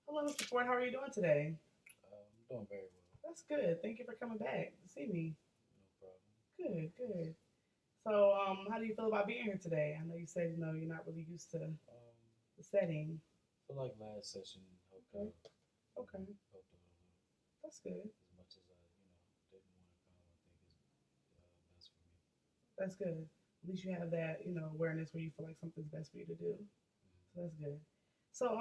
Hello, Mr. Ford. How are you doing today? I'm doing very well. That's good. Thank you for coming back to see me. No problem. Good, good. So, how do you feel about being here today? I know you said you're not really used to Um, the setting. I feel like last session helped Okay, out. okay, Helped out a little. that's good. As much as I didn't want to come, I think it's best for me. That's good. At least you have that awareness where you feel like something's best for you to do. So that's good. So,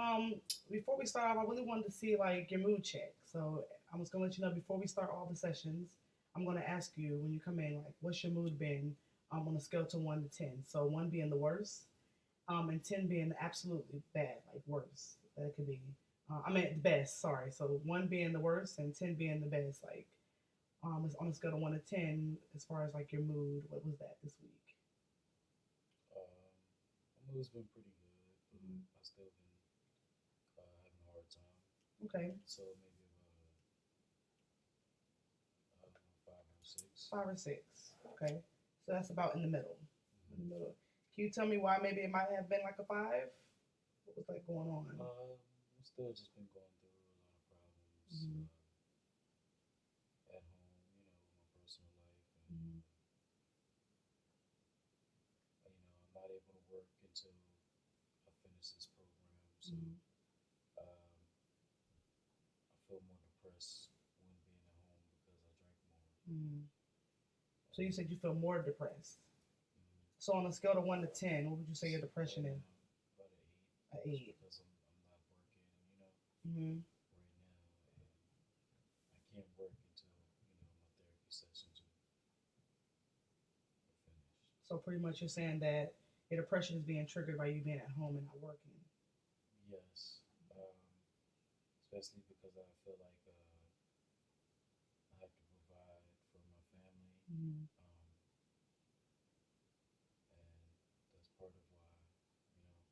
before we start off, I really wanted to see like your mood check. So I'm just gonna let you know before we start all the sessions, I'm gonna ask you when you come in, like, what's your mood been on a scale to 1 to 10? So one being the worst, and 10 being absolutely bad, like worst that it could be. I mean the best. Sorry. So one being the worst and 10 being the best. Like, it's on a scale of 1 to 10 as far as like your mood. What was that this week? My mood's been pretty good, but Mhm. I still been having a hard time. Okay, So maybe about I don't know 5 or 6. 5 or 6. Okay, so that's about in the middle. In the Mm-hmm. middle. Can you tell me why maybe it might have been like a 5? What was like going on? I've still just been going through a lot of problems Hmm. at home, with my personal life, and Hmm. I'm not able to work until I finish this program. So Hmm. um, I feel more depressed when being at home because I drink more. Hmm. So you And said you feel more depressed. mm, So on a scale of 1 to 10, what would you say your right depression is? now, about an 8, An just 8. because I'm not working, Hmm. right now, and I can't work until my therapy sessions are finished. So pretty much you're saying that your depression is being triggered by you being at home and not working. Yes, especially because I feel like I have to provide for my family, Hmm. um, and that's part of why, you know,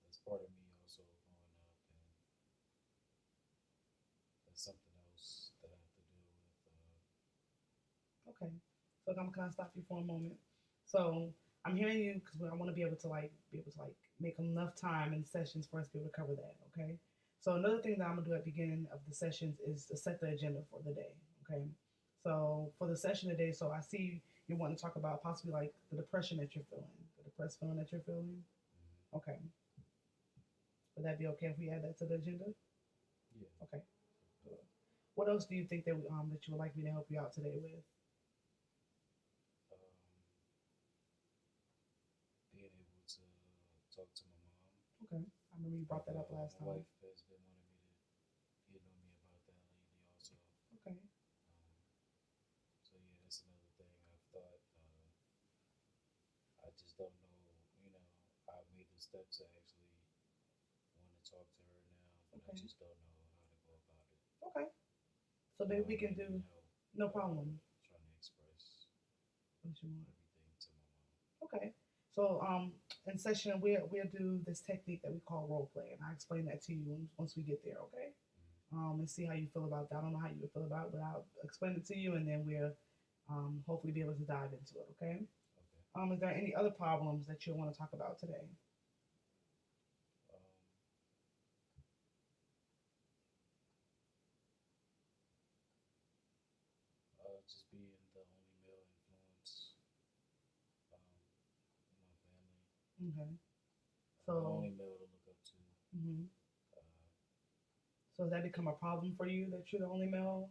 that's part of me also growing up, and that's something else that I have to deal with. Okay. So I'm gonna stop you for a moment. So I'm hearing you because I want to be able to make enough time in sessions for us to be able to cover that. Okay. So another thing that I'm gonna do at the beginning of the sessions is to set the agenda for the day. Okay. So for the session today, so I see you want to talk about possibly like the depression that you're feeling, the depressed feeling that you're feeling. Mm-hmm. Okay. Would that be okay if we add that to the agenda? Yeah. Okay. Good. What else do you think that you would like me to help you out today with? Um, Being able to talk to my mom. Okay. I remember you brought that up last My time. wife has been wanting me to get on me about that lately, also. Okay. So yeah, that's another thing I've thought. I just don't know. I've made the steps to actually want to talk to her now, but I Okay. just don't know how to go about it. Okay. So So maybe I we can might need do help no problem. trying to express What you want? everything to my mom. Okay. So in session we'll do this technique that we call role play, and I explain that to you once we get there. Okay. Mm-hmm. And see how you feel about that. I don't know how you feel about it, but I'll explain it to you, and then we'll hopefully be able to dive into it. Okay. Okay. Is there any other problems that you want to talk about today? Um, just being the only male influence in my family, Okay. the So only male to look up to. mhm. Uh, So has that become a problem for you that you're the only male?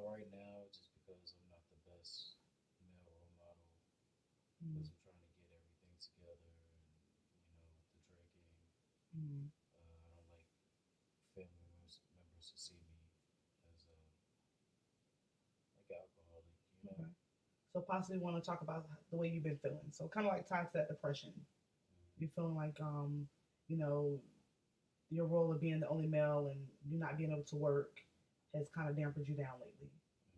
right now, just because I'm not the best male role model, Mm-hmm. because I'm trying to get everything together, and the drinking. Mm-hmm. I don't like family members to see me as like alcoholic. Okay. So possibly want to talk about the way you've been feeling. So kind of like tied to that depression. Mm-hmm. You feeling like you know, your role of being the only male and you not being able to work has kind of dampened you down lately.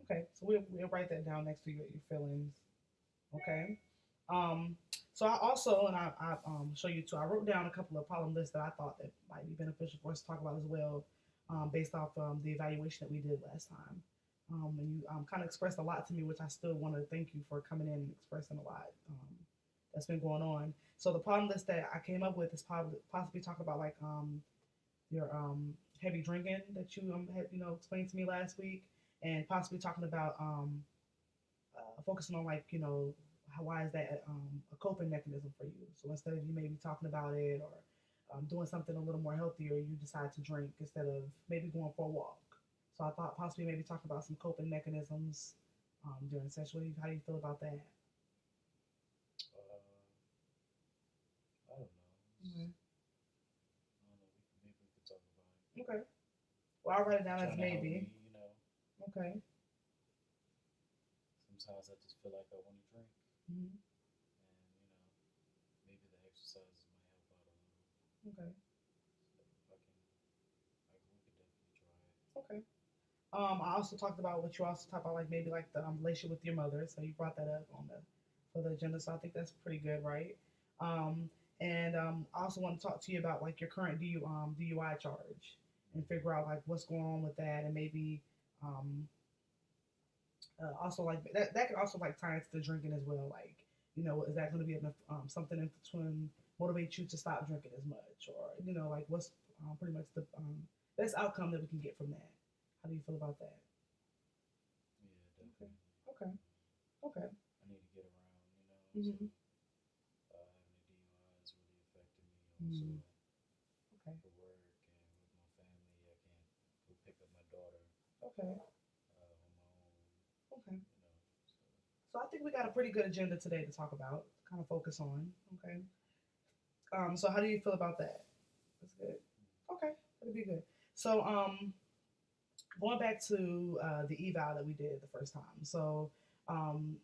Okay, Mm-hmm. so we'll write that down next to your feelings. Okay. Um, so I also, and I show you too. I wrote down a couple of problem lists that I thought that might be beneficial for us to talk about as well, based off the evaluation that we did last time. And you kind of expressed a lot to me, which I still want to thank you for coming in and expressing a lot that's been going on. So the problem list that I came up with is probably possibly talk about like your heavy drinking that you had explained to me last week, and possibly talking about focusing on like how why is that a coping mechanism for you? So instead of you maybe talking about it or doing something a little more healthier, you decide to drink instead of maybe going for a walk. So I thought possibly maybe talk about some coping mechanisms during sex. How do you feel about that? Uh, I don't know. Okay. I don't know. Maybe we could talk about it. Okay. Well, I'll write it down as Trying to help maybe. me, you know. Okay. Sometimes I just feel like I want to drink, Hmm. and maybe the exercises might help out a little. Okay. So if I can, we could definitely try it. Okay. I also talked about what you also talked about, like maybe like the relationship with your mother. So you brought that up on the for the agenda. So I think that's pretty good, right? Um, and I also want to talk to you about like your current DUI charge and figure out like what's going on with that, and maybe um, also like that could also like tie into the drinking as well. Like is that going to be enough something in between motivate you to stop drinking as much, or like what's pretty much the best outcome that we can get from that? How do you feel about that? Yeah, Okay. definitely. Okay. Okay. I need to get around, so Mm-hmm. having a DUI is really affecting me also Mm-hmm. Okay. for work and with my family. I can't go pick up my daughter Okay. on my own, Okay. so So I think we got a pretty good agenda today to talk about, kind of focus on. Okay. So how do you feel about that? That's good. Okay. That'll be good. So going back to the eval that we did the first time. So um,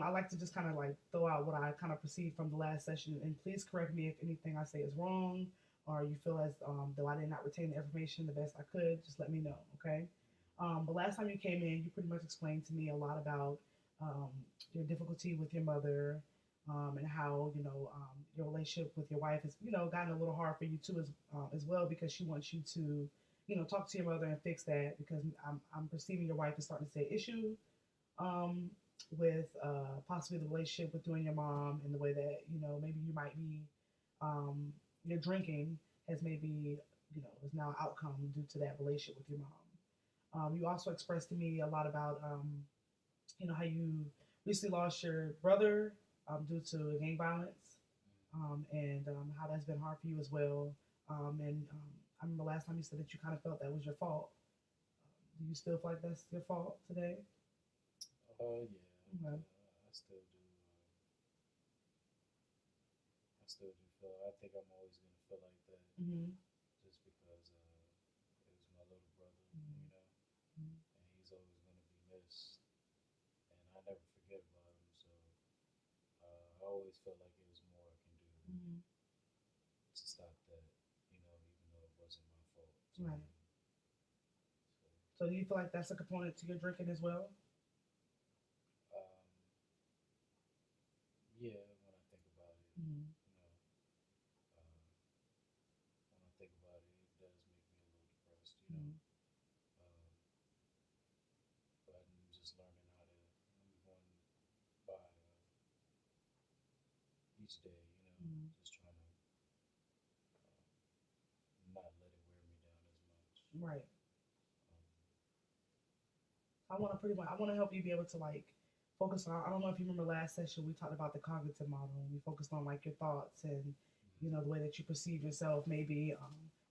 I like to just kind of like throw out what I kind of perceived from the last session, and please correct me if anything I say is wrong or you feel as though I did not retain the information the best I could. Just let me know, okay? But last time you came in, you pretty much explained to me a lot about um, your difficulty with your mother. And how your relationship with your wife has gotten a little hard for you too as well because she wants you to talk to your mother and fix that because I'm perceiving your wife is starting to say issue um, with possibly the relationship with you and your mom and the way that maybe you might be um, your drinking has maybe is now an outcome due to that relationship with your mom. You also expressed to me a lot about how you recently lost your brother due to gang violence and how that's been hard for you as well. And I remember last time you said that you kind of felt that was your fault. Do you still feel like that's your fault today? yeah, Okay. I still do. I still do feel. I think I'm always gonna feel like that, Mm-hmm. just because it was my little brother, Mm-hmm. and he's always gonna be missed, and I never forget about him. So I always felt like it was more I can do Mm-hmm. to stop that, even though it wasn't my fault. Right. So, So do you feel like that's a component to your drinking as well? yeah, when I think about it, Mm-hmm. uh, when I think about it, it does make me a little depressed, Mm-hmm. Um, but I'm just learning how to move on by each day, Mm-hmm. just trying to not let it wear me down as much. Right. Um, I want to help you be able to like focus on. I don't know if you remember last session we talked about the cognitive model and we focused on like your thoughts and the way that you perceive yourself maybe.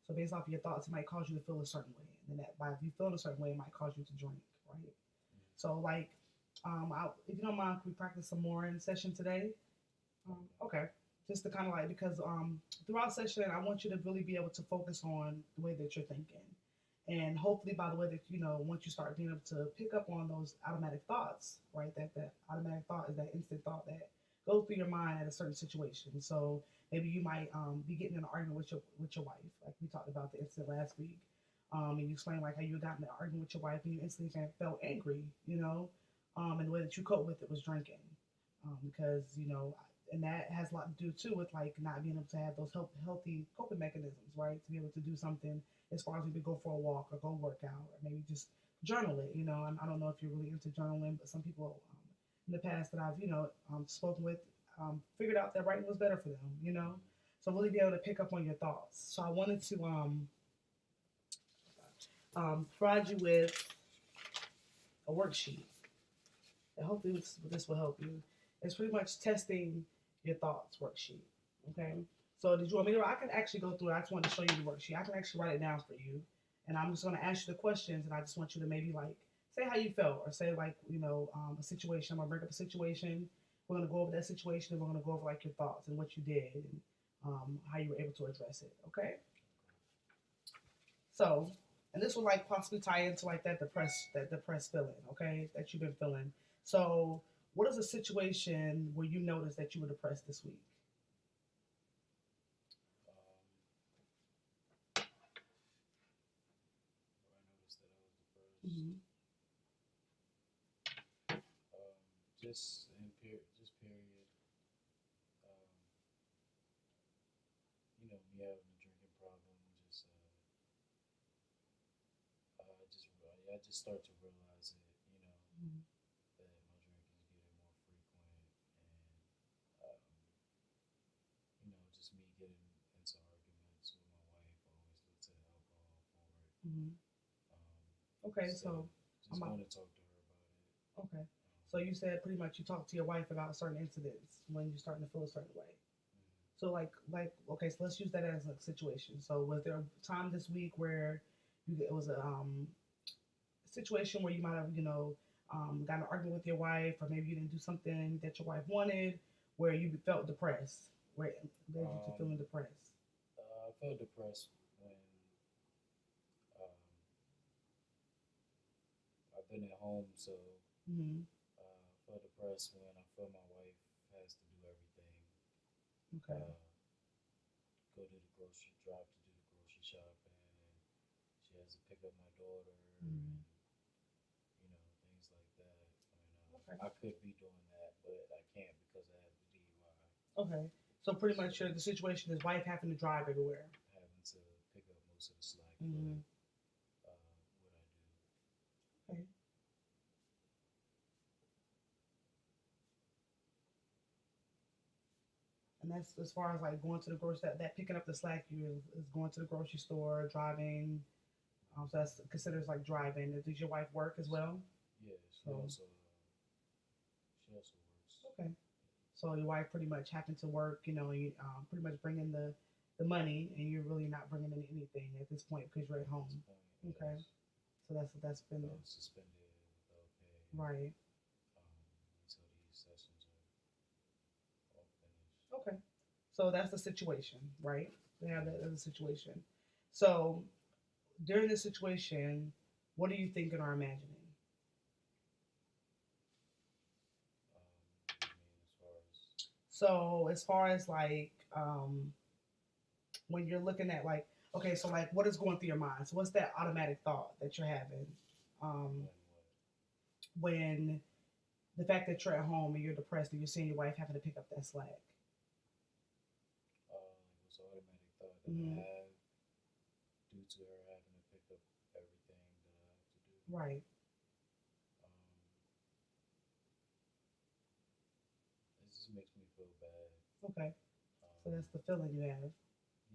So based off of your thoughts, it might cause you to feel a certain way, and then that by if you feel a certain way, it might cause you to drink, right? mm-hmm. So like, if you don't mind, can we practice some more in session today? Okay. Okay. Just to kind of like because throughout session, I want you to really be able to focus on the way that you're thinking, and hopefully by the way that once you start being able to pick up on those automatic thoughts, right? That automatic thought is that instant thought that goes through your mind at a certain situation. So maybe you might be getting in an argument with your wife, like we talked about the incident last week. And you explained like how you got in an argument with your wife and you instantly felt angry, and the way that you coped with it was drinking, because and that has a lot to do too with like not being able to have those healthy coping mechanisms, right? To be able to do something as far as maybe go for a walk or go work out or maybe just journal it. I don't know if you're really into journaling, but some people in the past that I've spoken with figured out that writing was better for them. So really be able to pick up on your thoughts. So I wanted to provide you with a worksheet. And hopefully this will help you. It's pretty much testing your thoughts worksheet. Okay. So did you want me to? I can actually go through it. I just want to show you the worksheet. I can actually write it down for you, and I'm just going to ask you the questions, and I just want you to maybe like say how you felt, or say like a situation. I'm gonna bring up a situation. We're gonna go over that situation, and we're gonna go over like your thoughts and what you did, and how you were able to address it. Okay. So, and this will like possibly tie into like that depressed feeling, okay, that you've been feeling. So, what is a situation where you noticed that you were depressed this week? Um, where I noticed that I was depressed. Hmm. Just just period. Um, me having a drinking problem. I just start to realize it. Hmm. That my drinking is getting more frequent, and just me getting into arguments with my wife. I always look to alcohol for it. Hmm. Um, Okay, instead of so just I'm going to talk to her about it. okay. So you said pretty much you talked to your wife about certain incidents when you're starting to feel a certain way. So like okay, so let's use that as a situation. So was there a time this week where it was a situation where you might have got in an argument with your wife, or maybe you didn't do something that your wife wanted, where you felt depressed, where it led you to Um, feeling depressed? I felt depressed when um, I've been at home, so Hmm. I feel depressed when I feel my wife has to do everything. Okay. Uh, go to the grocery, drive to do the grocery shopping, and she has to pick up my daughter, and Hmm. things like that. Okay. I could be doing that, but I can't because I have the DUI. Okay. So pretty So much the situation is wife having to drive everywhere. having to pick up most of the slack for Hmm. what I do. Okay. And that's as far as like going to the grocery, that picking up the slack you is going to the grocery store, driving. So that's considered like driving. Does your wife work as well? Yeah, So she also works. okay. So your wife pretty much happened to work, you pretty much bringing the money, and you're really not bringing in anything at this point because you're at At home. this point, Okay. yes, So that's been suspended without pay right. until these sessions are all finished. Okay. So that's the situation, right? They have that as a situation. So during this situation, what are you thinking or imagining? What do you mean as far as So as far as like when you're looking at like okay, so like what is going through your mind? So what's that automatic thought that you're having um, when what? when the fact that you're at home and you're depressed and you're seeing your wife having to pick up that slack? Like what's the automatic thought that I Hmm. have due to her having to pick up everything that I have to do? Right. Um, it just makes me feel bad. Okay. So Um, that's the feeling you have.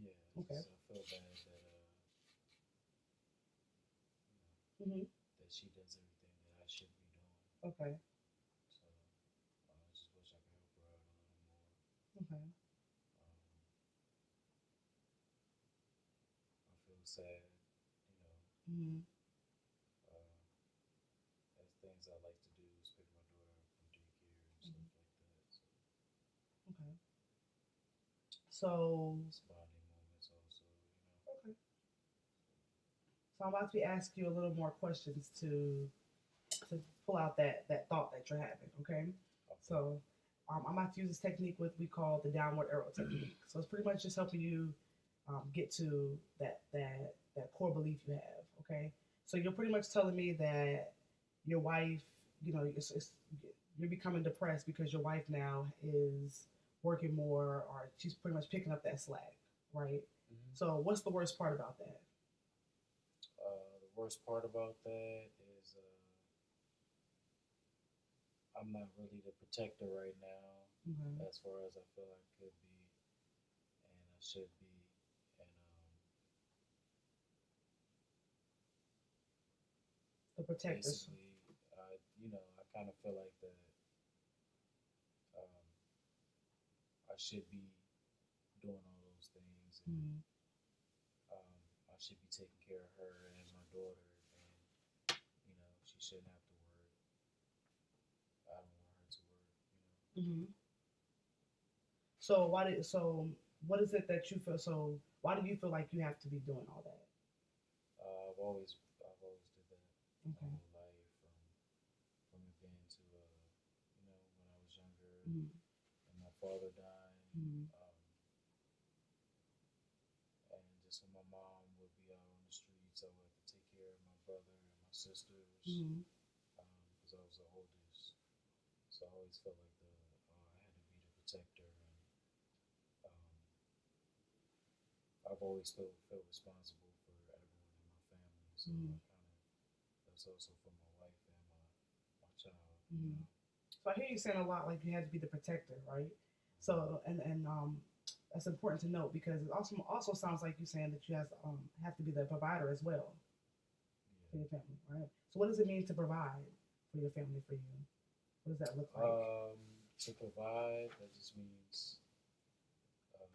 yeah, Okay. I feel bad Hmm. that she does everything that I should be doing. Okay. So I just wish I could help her out a little more. Okay. Um, I feel sad, you know. Hmm. Uh, there's things I like to do is pick my daughter up from daycare and stuff like that. So Okay. So it's bonding moments also. okay. So I'm about to ask you a little more questions to pull out that thought that you're having. Okay. Okay. So I'm about to use this technique what we call the downward arrow technique. So it's pretty much just helping you get to that core belief you have. Okay. So you're pretty much telling me that your wife, you're becoming depressed because your wife now is working more, or she's pretty much picking up that slack, right? Mm-hmm. So what's the worst part about that? The worst part about that is I'm not really the protector right now, Mm-hmm. as far as I feel I could be and I should be, and The protectors. basically, I kind of feel like that um, I should be doing all those things, and Mm-hmm. I should be taking care of her and my daughter, and she shouldn't have to work. I don't want her to work. Mm-hmm. So what is it that you feel? So why do you feel like you have to be doing all that? I've always did that my Okay. whole life, from it being to when I was younger, Mm-hmm. and my father died, Mm-hmm. and just when my mom would be out on the streets, I would have to take care of my brother and my sisters, Mm-hmm. because I was the oldest. So I always felt like I had to be the protector, and um, I've always felt responsible for everyone in my family. So Mm-hmm. I kind of that's also for my wife and my child. Mm-hmm. So I hear you saying a lot like you had to be the protector, right? So and that's important to note because it also sounds like you saying that you have to be the provider as well for Yeah. your family, right? So what does it mean to provide for your family for you? What does that look like? To provide, that just means uh,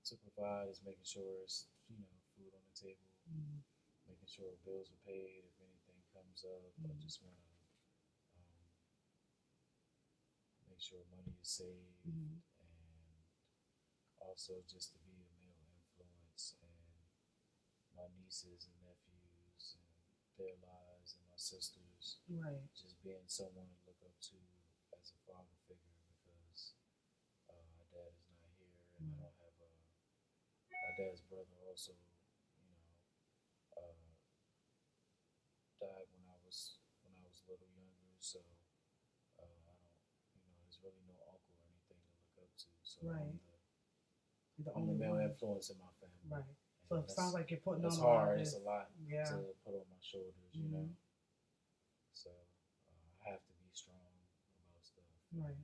to provide is making sure it's food on the table, Mm-hmm. making sure bills are paid. If anything comes up, I Mm-hmm. just want to um, make sure money is saved, Mm-hmm. and also just to be a male influence in my nieces and nephews and their lives and my sisters. Right. Just being someone to look up to as a father figure because my dad is not here, and I Right. don't have my dad's brother also, uh, died when I was a little younger, so I don't, there's really no uncle or anything to look up to. So Right. You're the I'm the only male one. influence in my family, Right. So and it sounds like you're putting that's on a lot of hard. It's this. a lot Yeah. to put on my shoulders. Mm-hmm. So I have to be strong about stuff, and Right.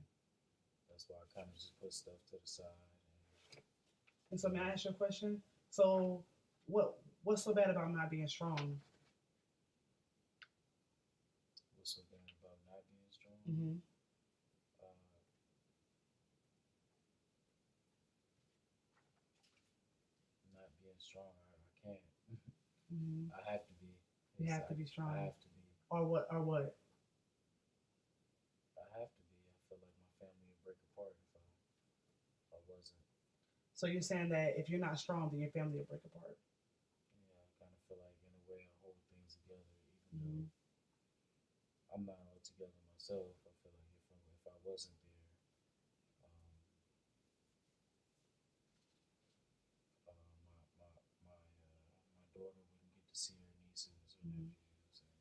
that's why I kind of just put stuff to the side. And so And may I ask you a question? So what's so bad about not being strong? what's so bad about not being strong? Mm-hmm. Uh, not being strong. I can't. Mm-hmm. I have to be. You It's have to like be I strong. have to be. Or what? Or what? I have to be. I feel like my family would break apart if I wasn't. So you're saying that if you're not strong, then your family will break apart. Yeah, I kind of feel like in a way I hold things together, even though Mm-hmm. I'm not all together myself. I feel like if I wasn't there, um, my daughter wouldn't get to see her nieces or Mm-hmm. nephews, and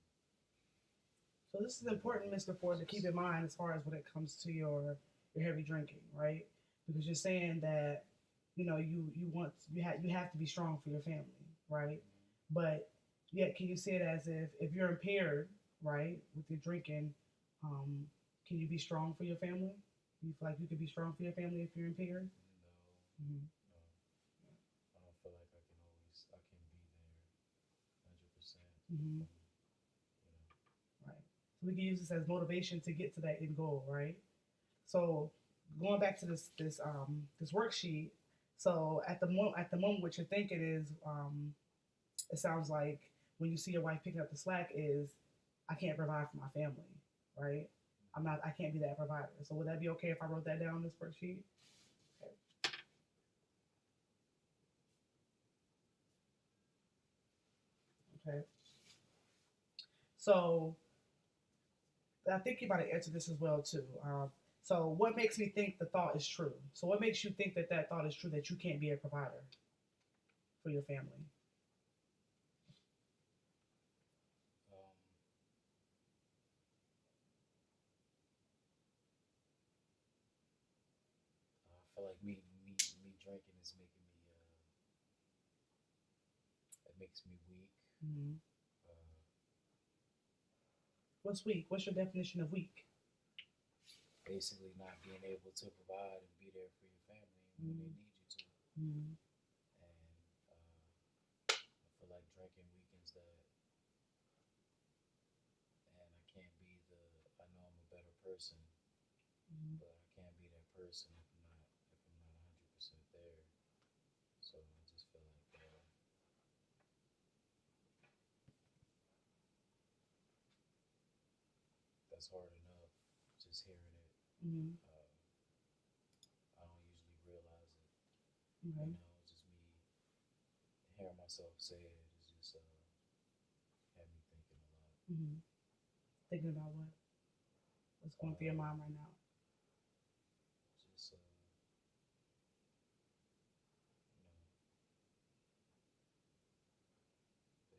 So this is important, Mr. Ford, to keep just in mind as far as when it comes to your heavy drinking, right? Because you're saying that you have to be strong for your family, right? But yet, can you see it as if you're impaired, right, with your drinking, um, can you be strong for your family? You feel like you could be strong for your family if you're impaired? no, Mm-hmm. no, I don't feel like I can be there 100% Mm-hmm. from Right. So we can use this as motivation to get to that end goal, right? So going back to this worksheet. So at the moment, what you're thinking is, it sounds like when you see your wife picking up the slack is, I can't provide for my family, right? I can't be that provider. So would that be okay if I wrote that down on this worksheet? Okay. Okay. So I think you might have answered this as well too. So what makes me think the thought is true? So what makes you think that thought is true that you can't be a provider for your family? um, I feel like me drinking is making me it makes me weak. Mm-hmm. Uh, What's weak? What's your definition of weak? Basically, not being able to provide and be there for your family when they Mm-hmm. need you to. Mm-hmm. And person, Mhm. but I can't be that person if I'm not 100% there. So I just feel like that's hard enough. Just hearing it, Mhm. I don't usually realize it. Okay. Just me hearing myself say it is just had me thinking a lot. Mhm. Thinking about what? What's going through your Um, mind right now? just you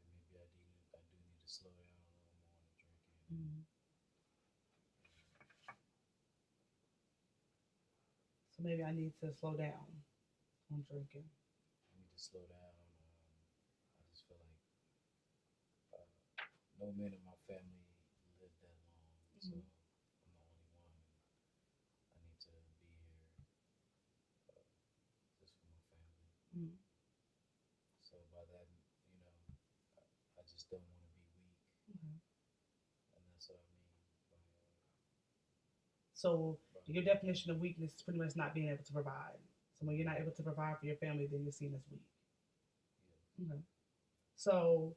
know that maybe I do need to slow down a little more on the drinking. Mhm. So maybe I need to slow down on drinking. I need to slow down. I just feel like uh, no men in my family live that long, so Mhm. I'm the only one. I need to be here just for my family. Mhm. So by that, I just don't want to be weak, Okay. and that's what I mean So by your definition of weakness is pretty much not being able to provide. So when you're not able to provide for your family, then you're seen as weak. yeah. Okay. So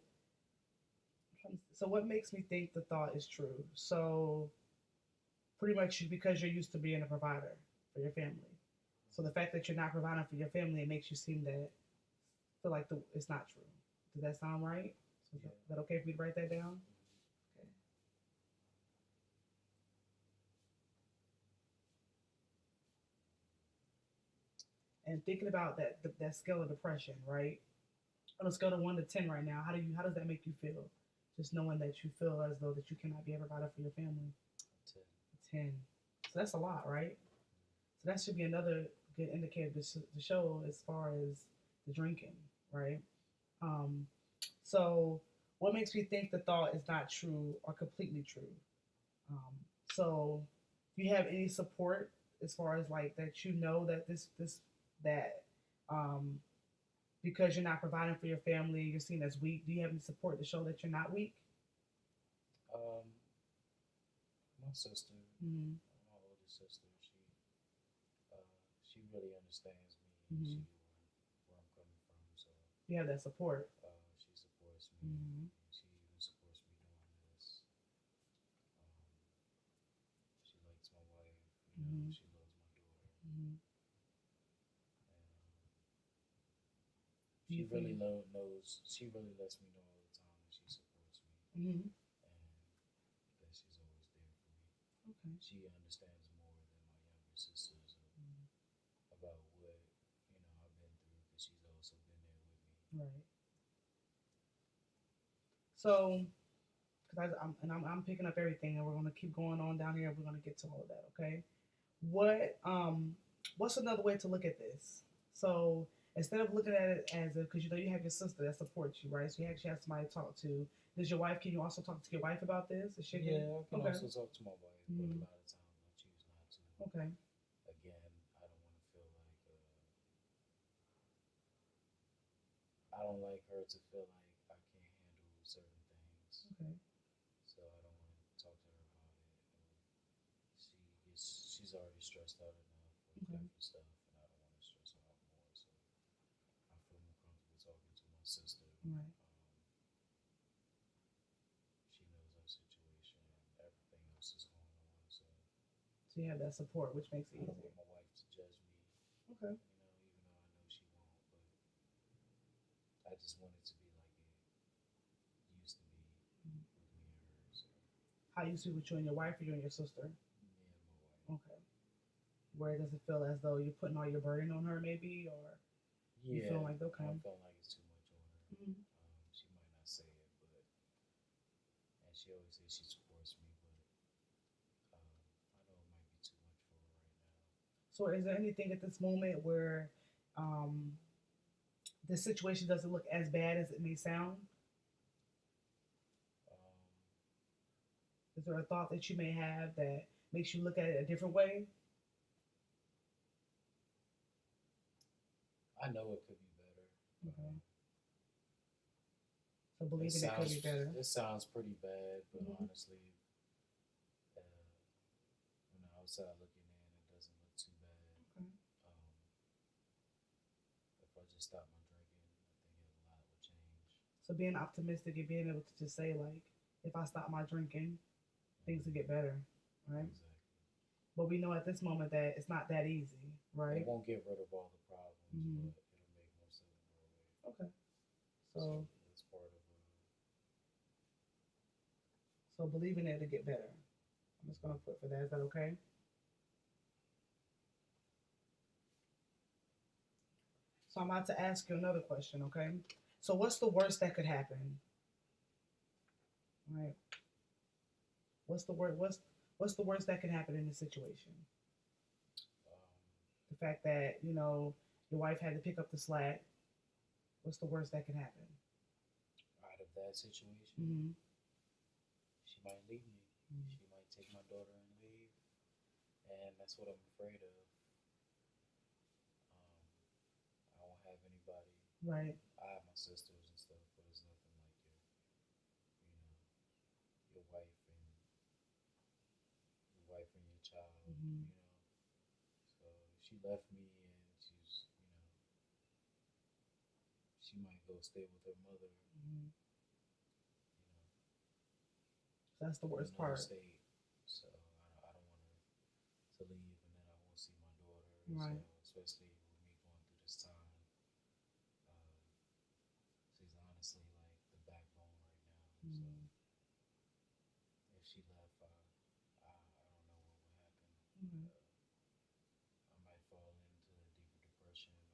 so what makes me think the thought is true? So pretty much because you're used to being a provider for your family. So the fact that you're not providing for your family, it makes you seem that feel like it's not true. Does that sound right? So Yeah. is that okay for me to write that down? Okay. And thinking about that scale of depression, right? On a scale of 1 to 10 right now, how does that make you feel? Just knowing that you feel as though that you cannot be a provider for your family. To 10. So that's a lot, right? So that should be another good indicator to show as far as the drinking, right? Um, so what makes me think the thought is not true or completely true? Um, so do you have any support as far as like that you know that that um, because you're not providing for your family, you're seen as weak. Do you have any support to show that you're not weak? my sister, Mm-hmm. my older sister, uh, she really understands me and Mm-hmm. she where I'm coming from. So You have that support. she supports me. Mm-hmm. And she even supports me doing this. She likes my wife. Mm-hmm. She loves my daughter. Mm-hmm. And Do you she really feel? knows. She really lets me know all the time that she supports me Mm-hmm. and that she's always there for me. Okay. She understands more than my younger sisters about what I've been through because she's also been there with me. Right. So, because I'm picking up everything, and we're gonna keep going on down here. We're gonna get to all of that. Okay. What what's another way to look at this? So instead of looking at it as a, because you know you have your sister that supports you, right? So you actually have somebody to talk to. Does your wife? Can you also talk to your wife about this? Is she Yeah, I can okay? also talk to my wife, but a Mm-hmm. lot of times I choose not to. Okay. Again, I don't like her to feel like I can't handle certain things, Okay. so I don't want to talk to her about it. She's already stressed out enough with Okay. different stuff, and I don't want to stress her out more. So I feel more comfortable talking to my sister. Right. She knows our situation and everything else is going on, so So you have that support, which makes it I don't easier. want my wife to judge me. Okay. Even though I know she won't, but I just want it to be like it used to be Mhm. with me and her. So How you see with you and your wife, or you and your sister? me and my wife. Okay. Where does it feel as though you're putting all your burden on her, maybe, or you Yeah, feel like okay? I feel like it's too much on her. Mm-hmm. She might not say it, but and she always says she supports me, but I know it might be too much for her right now. So is there anything at this moment where um, the situation doesn't look as bad as it may sound? Um, Is there a thought that you may have that makes you look at it a different way? I know it could be better. Okay. So It believing it could sounds be better. it sounds pretty bad, but Mm-hmm. honestly, uh, outside looking in, it doesn't look too bad. Okay. If I just stop my drinking, I think a lot would change. So being optimistic and being able to just say like, if I stop my drinking, things will get better, right? Exactly. But we know at this moment that it's not that easy, right? It won't get rid of all the problems, Mhm. but it'll make most of them go away. Okay. So So that's part of so believing it to get better. I'm just gonna put for that. Is that okay? So I'm about to ask you another question, okay? So what's the worst that could happen? Right. What's the word? What's the worst that could happen in this situation? um, The fact that your wife had to pick up the slack. What's the worst that could happen? out of that situation. Mm-hmm. She might leave me. Mm-hmm. She might take my daughter and leave, and that's what I'm afraid of. I don't have anybody. Right. I have my sisters and stuff, but it's nothing like your wife and your child. Mm-hmm. So if she left me and she might go stay with her mother. Mm-hmm. You know, That's the in worst another part. state. So I don't want her to leave, and then I won't see my daughter. Right. So especially with me going through this time, uh, she's honestly like the backbone right now. Mm-hmm. So if she left, I don't know what would happen. Mm-hmm. I might fall into a deeper depression, or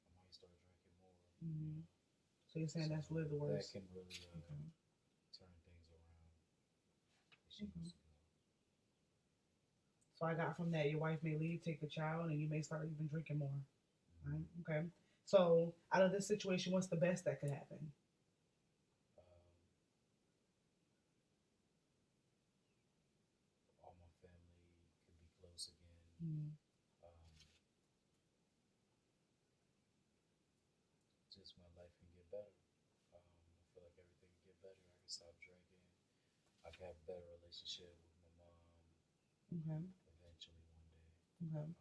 I might start drinking more. Mm-hmm. So you're saying that's really the That worst. can really Okay. turn things around. If she Okay. was to go. So I got from that your wife may leave, take the child, and you may start even drinking more. Mhm. Right? Okay. So out of this situation, what's the best that could happen? Um, all my family could be close again. Mm-hmm. Um, just my life can get better. I feel like everything can get better. I can stop drinking. I can have a better relationship with my mom Okay. eventually one day. Okay. And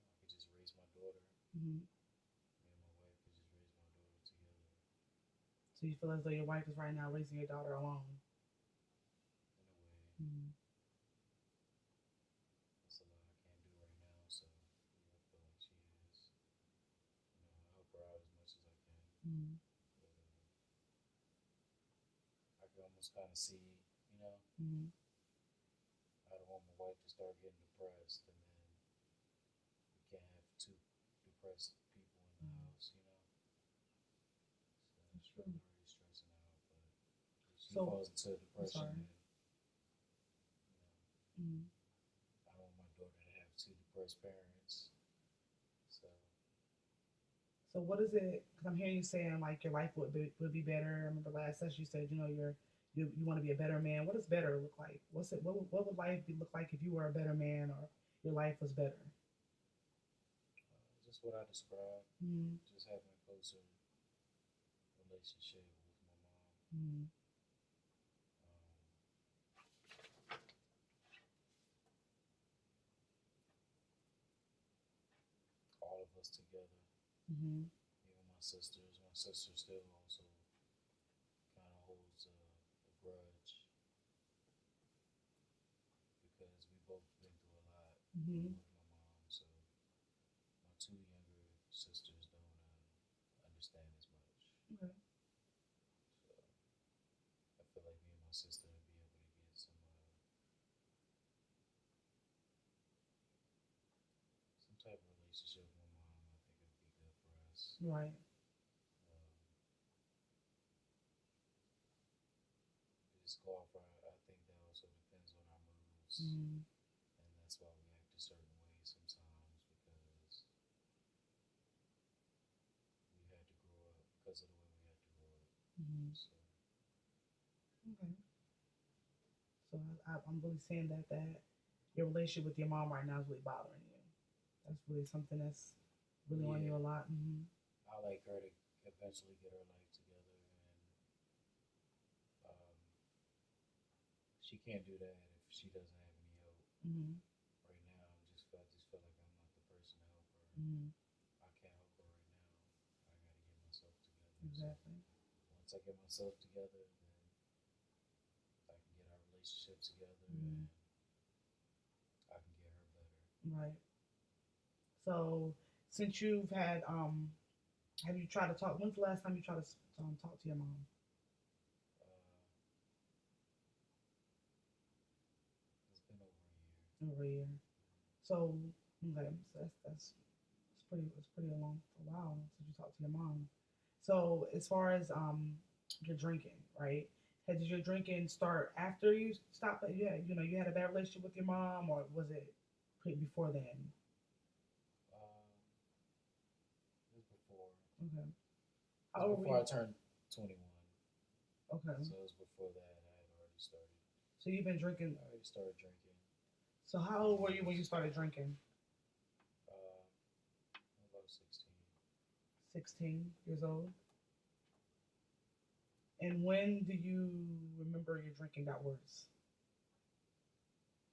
I could just raise my daughter. Mm-hmm. Me and my wife could just raise my daughter together. So you feel as though your wife is right now raising your daughter alone. In a way, Mm-hmm. that's a lot I can't do right now. So I feel like she is. I help her out as much as I can. Mm-hmm. But I can almost kind of see, Mm-hmm. I don't want my wife to start getting depressed, and then we can't have two depressed people in the Mm-hmm. house. So That's she's true. already stressing out, but if she So falls into I'm depression, sorry. then Mm-hmm. I don't want my daughter to have two depressed parents. So So what is it? Because I'm hearing you saying like your life would be better. I remember last session you said you want to be a better man. What does better look like? What's it? What would life look like if you were a better man or your life was better? just what I described, Mm-hmm. just having a closer relationship with my mom. Mm-hmm. All of us together, Mm-hmm. even my sisters. My sister still also kind of holds a grudge because we both been through a lot Mm-hmm. with my mom. So my two younger sisters don't understand as much. Okay. So I feel like me and my sister would be able to get some type of relationship with my mom. I think it would be good for us. Right. Just go off I think that also depends on our moods, Mm-hmm. and that's why we act a certain way sometimes because we had to grow up because of the way we had to grow up. Mm-hmm. So Okay. So I'm really saying that your relationship with your mom right now is really bothering you. That's really something that's really on you yeah, a lot. Mm-hmm. I like her to eventually get her life together, and she can't do that if she doesn't have any help Mm-hmm. right now. I just feel like I'm not the person to help her. Mm-hmm. I can't help her right now. I got to get myself together. Exactly. So once I get myself together, then I can get our relationship together Mm-hmm. and I can get her better. Right. So since you've had have you tried to talk? When's the last time you tried to talk to your mom? Uh, it's been over a year. Over a year. So okay, so that's pretty a long a while since you talked to your mom. So as far as your drinking, right? Did your drinking start after you stopped? You had a bad relationship with your mom, or was it before then? Um, it was before. Okay. It How was old were before you? I turned 21. Okay. So it was before that I had already started. So you've been drinking. I already started drinking. So how old were you when you started drinking? Uh, about 16. 16 years old. And when do you remember your drinking got worse?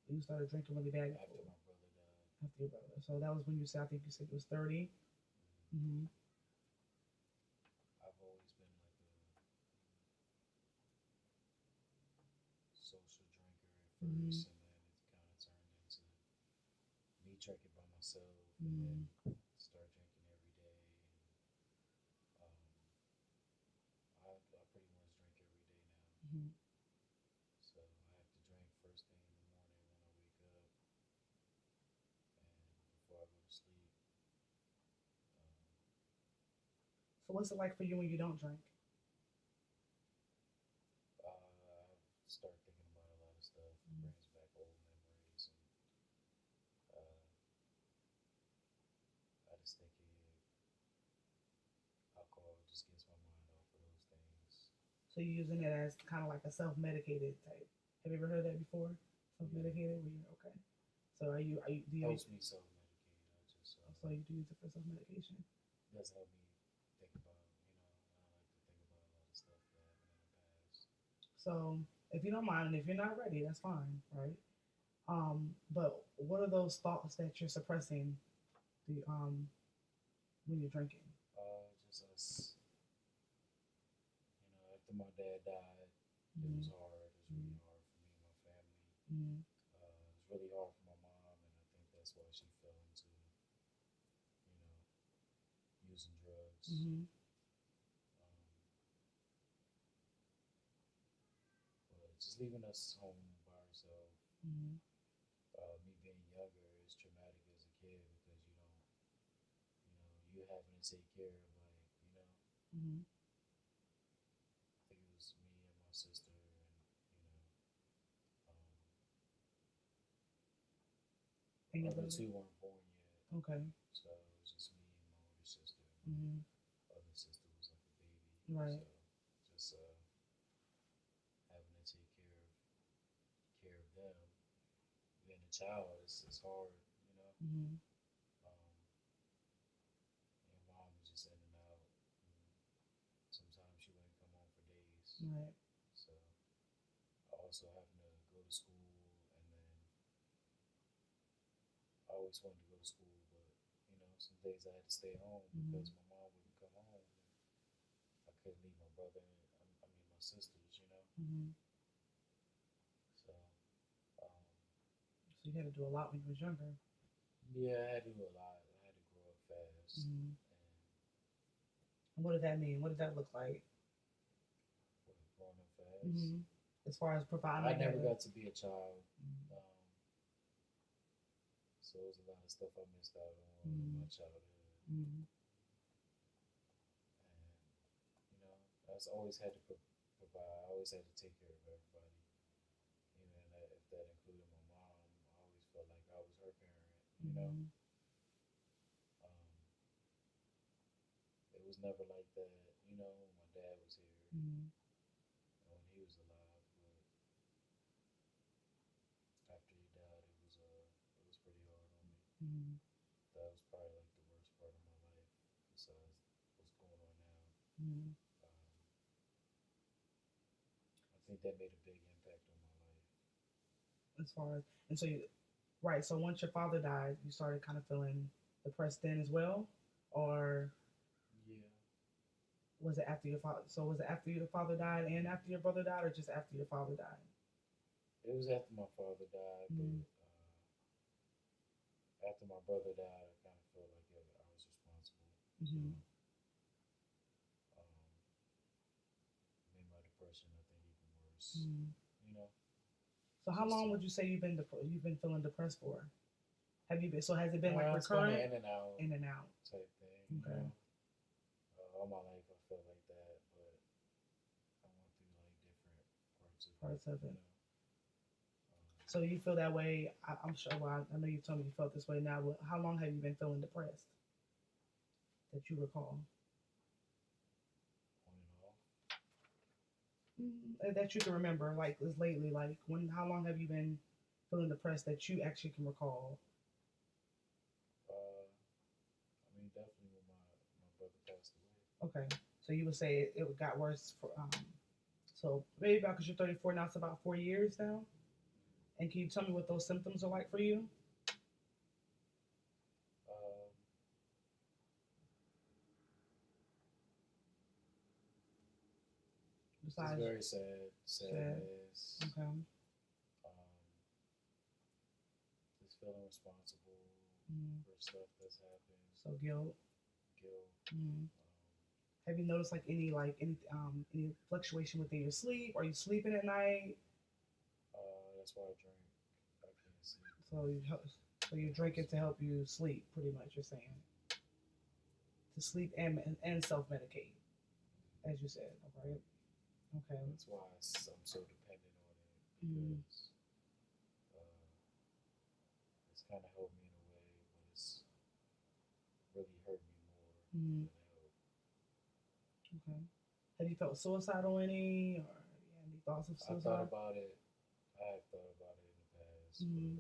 You started drinking really bad After before, my brother died. after your brother. So that was when you said, I think you said it was 30. Mm-hmm. I've always been like a social drinker at Mm-hmm. first, and then it kind of turned into me drinking by myself, and then Mm-hmm. start drinking every day. And I pretty much drink every day now. Mm-hmm. So I have to drink first thing in the morning when I wake up, and before I go to sleep. Um, So what's it like for you when you don't drink? I start thinking about a lot of stuff. It Mm-hmm. brings back old memories, and uh, I just think alcohol just gets my mind off of those things. So you're using it as kind of like a self-medicated type. Have you ever heard that before? Yeah, Self-medicated, where you're okay. So do you, helps me self medicate. I just so you do use it for self-medication? does help me think about, I like to think about a lot of stuff that happened in the past. So if you don't mind, and if you're not ready, that's fine, right? But what are those thoughts that you're suppressing the when you're drinking? Just us, after my dad died, it Mm-hmm. was hard. It was really hard for me and my family. Mm-hmm. It was really hard for my mom, and I think that's why she fell into, using drugs. Mm-hmm. But just leaving us home by ourselves, Mm-hmm. me being younger is traumatic as a kid because you having to take care of Mm-hmm. I think it was me and my sister, and um, And my your other brother? two weren't born yet, Okay. so it was just me and my older sister. Mm-hmm. My other sister was like a baby, Right. so just having to take care of them. Being a child is hard, you know. Mm-hmm. Um, and mom was just in and out. And sometimes she wouldn't come home for days, Right. so I also having to go to school, and then I always wanted to go to school, but some days I had to stay home Mm-hmm. because my mom wouldn't come home. And I couldn't leave my brother, and my sisters. Mm-hmm. So um, So you had to do a lot when you was younger. yeah, I had to do a lot. I had to grow up fast, Mm-hmm. and And what did that mean? What did that look like? growing up fast. Mm-hmm. As far as I providing, never got to be a child, Mm-hmm. so there's a lot of stuff I missed out on in Mm-hmm. my childhood, Mm-hmm. and I just always had to provide. I always had to take care of everybody, even if that included my mom. I always felt like I was her parent. Mm-hmm. Um, it was never like that. When my dad was here Mm-hmm. and when he was alive, but after he died, it was pretty hard on me. Mm-hmm. That was probably like the worst part of my life, besides what's going on now. Mm-hmm. Um, I think that made a big impact on my life. as far as and so you right. So once your father died, you started kind of feeling depressed then as well, or Yeah. was it after your father? So was it after your father died and after your brother died, or just after your father died? It was after my father died, but Mm-hmm. after my brother died, I kind of felt like I was responsible. So Mm-hmm. um, made my depression, I think, even worse. Mm-hmm. You know, So how just long would you say you've been feeling depressed for? Have you been? So has it been like it's kind of recurrent, in and out in and out? type thing. You Okay, know, all my life I felt like that, but I went through like different parts of it. parts of You it. know, So you feel that way? I'm sure. Well, I know you told me you felt this way now. But how long have you been feeling depressed that you recall? on and off. That you can remember, like is lately, like when? How long have you been feeling depressed that you actually can recall? I mean, definitely when my brother passed away. Okay, so you would say it got worse for so maybe about because you're 34 now, it's about 4 years now. And can you tell me what those symptoms are like for you? Um, just Besides, very sad, sad. sadness. Okay. Um, just feeling responsible Mm. for stuff that's happened. So guilt. Guilt. Mm. Have you noticed any fluctuation within your sleep? Are you sleeping at night? That's why I drink. I can't sleep. So you so you're drinking to help you sleep. Pretty much, you're saying to sleep and self medicate, as you said. Right. Okay. That's why I'm so dependent on it Mm. because it's kind of helped me in a way, but it's really hurt me more Mm. than it helped. Okay. Have you felt suicidal any, or yeah, any thoughts of I thought suicide? about it. I have thought about it in the past, but Mm.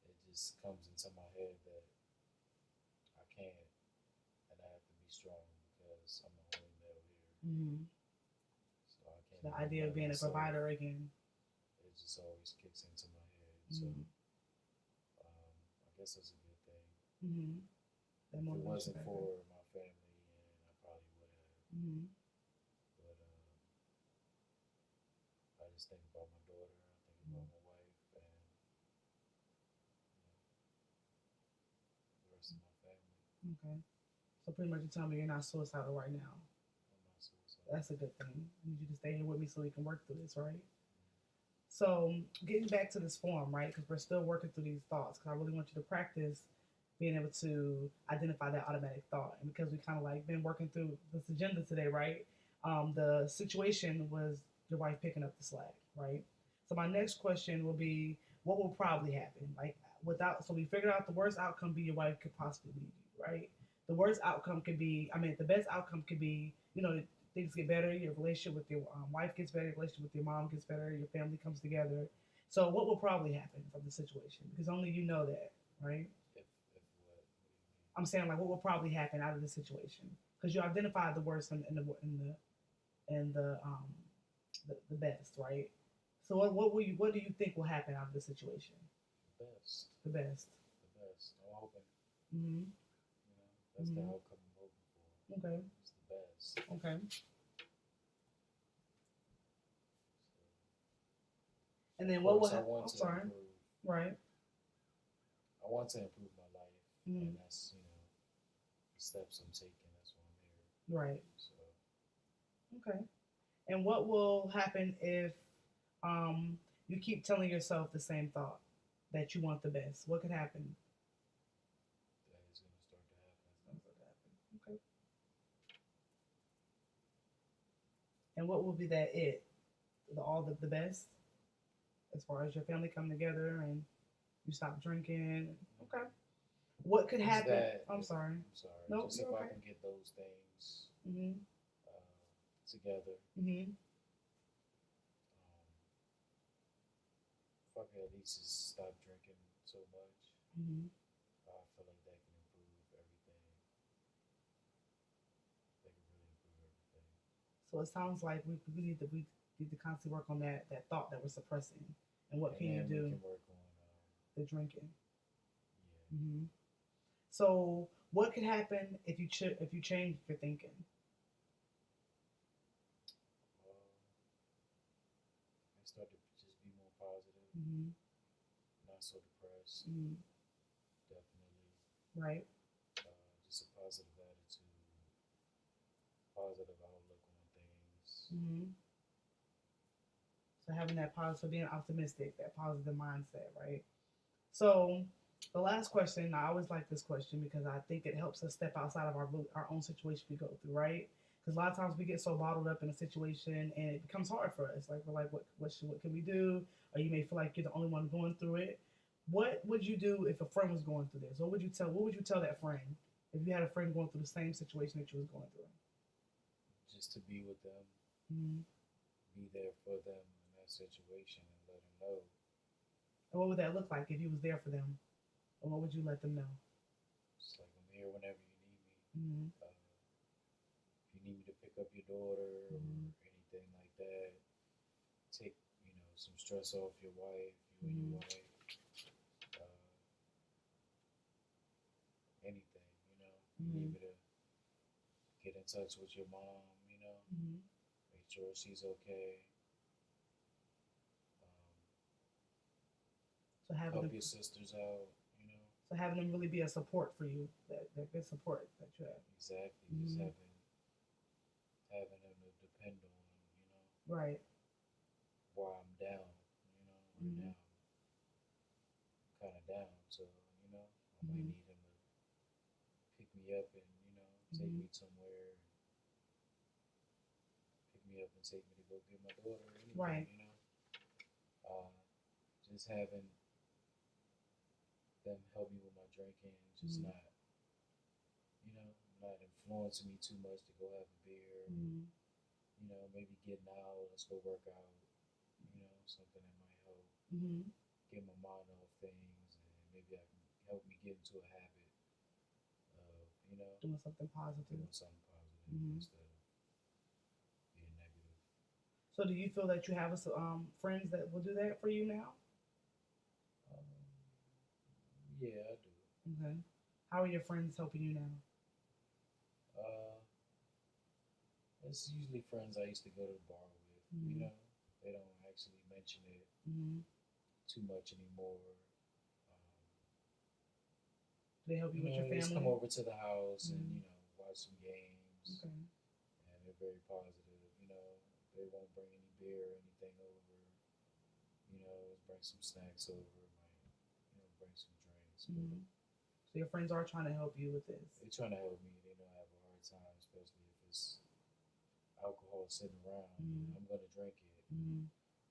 it just comes into my head that I can't, and I have to be strong because I'm the only male here, Mm. so I can't The even idea of let being a myself. provider again. It just always kicks into my head. So Mm. I guess that's a good thing. Mm. That If it motivation wasn't factor. for my family, and I probably would have. Mm. But I just think about my daughter. I think about Mm. my wife, and the rest of my family. Okay. So pretty much you tell me you're not suicidal right now. I'm not suicidal. That's a good thing. I need you to stay here with me so we can work through this, right? So getting back to this form, right? Because we're still working through these thoughts. Because I really want you to practice being able to identify that automatic thought. And because we kind of like been working through this agenda today, right? The situation was your wife picking up the slack, right? So my next question will be, what will probably happen? Like without, so we figured out the worst outcome be your wife could possibly leave you, right? The worst outcome could be, I mean, the best outcome could be, things get better, your relationship with your wife gets better, your relationship with your mom gets better, your family comes together. So what will probably happen from the situation? Because only you know that, right? If what? What do you mean? I'm saying like what will probably happen out of the situation because you identified the worst and the best, right? So what do you think will happen out of the situation? The best. The best. The best. I'm hoping. Mhm. You know, that's the Mhm. outcome I'm hoping for. Okay. It's the best. Okay. And So, of then what will course, I happen? want I'm to sorry. improve. Right. I want to improve my life, and Mhm. that's the steps I'm taking. That's why I'm here. Right. So Okay. And what will happen if um you keep telling yourself the same thought that you want the best? What could happen? that is gonna start to happen. Okay. And what will be that the best as far as your family come together and you stop drinking? Okay. What could Just happen? that. I'm sorry. I'm sorry. Nope, Just you're if I okay. can get those things Mhm. uh, together. Mhm. Um, if I could at least just stop drinking so much, Mhm. I feel like that can improve everything. That can really improve everything. So it sounds like we need to You need to constantly work on that thought that we're suppressing. And what And can you then we do? can work on, The drinking. yeah, So what could happen if you change your thinking? I start to just be more positive, Hmm. not so depressed. Hmm. Definitely, Right. just a positive attitude, positive outlook on things. Hmm. So having that positive, being optimistic, that positive mindset, right? So the last question, I always like this question because I think it helps us step outside of our own situation we go through, right? Because a lot of times we get so bottled up in a situation and it becomes hard for us. Like we're like, what can we do? Or you may feel like you're the only one going through it. What would you do if a friend was going through this? What would you tell that friend if you had a friend going through the same situation that you was going through? Just to be with them, Mm-hmm. be there for them in that situation, and let them know. And what would that look like if you was there for them? And what would you let them know? It's like I'm here whenever you need me. Mm-hmm. If you need me to pick up your daughter or Mm-hmm. anything like that, take some stress off your wife, you and Mm-hmm. your wife. Uh, anything, you need Mm-hmm. me to get in touch with your mom, Mm-hmm. make sure she's okay. So having Help them your sisters out. So having them really be a support for you, that good support that you have. Exactly, just Hmm. having them to depend on. Right. While I'm down. Right Hmm. now I'm kind of down, so I might Hmm. need him to pick me up and take Hmm. me somewhere, and pick me up and take me to go get my daughter or anything. Right. Uh, just having them help me with my drinking, just Hmm. not influencing me too much to go have a beer. Or, Hmm. maybe getting out, let's go work out. Something that might help Hmm. get my mind off things, and maybe I can help me get into a habit of Doing something positive. doing something positive Hmm. instead of being negative. So do you feel that you have friends that will do that for you now? Um, yeah, I do. Okay. How are your friends helping you now? Uh, it's usually friends I used to go to the bar with. Hmm. They don't actually mention it Hmm. too much anymore. Do they help you with your They just come family? over to the house and Hmm. watch some games, Okay. and they're very positive. They won't bring any beer or anything over. Bring some snacks over. Might bring some drinks, but Hmm. So your friends are trying to help you with this. they're trying to help me. They know I have a hard time, especially if it's alcohol sitting around. Hmm. I'm gonna drink it. Hmm.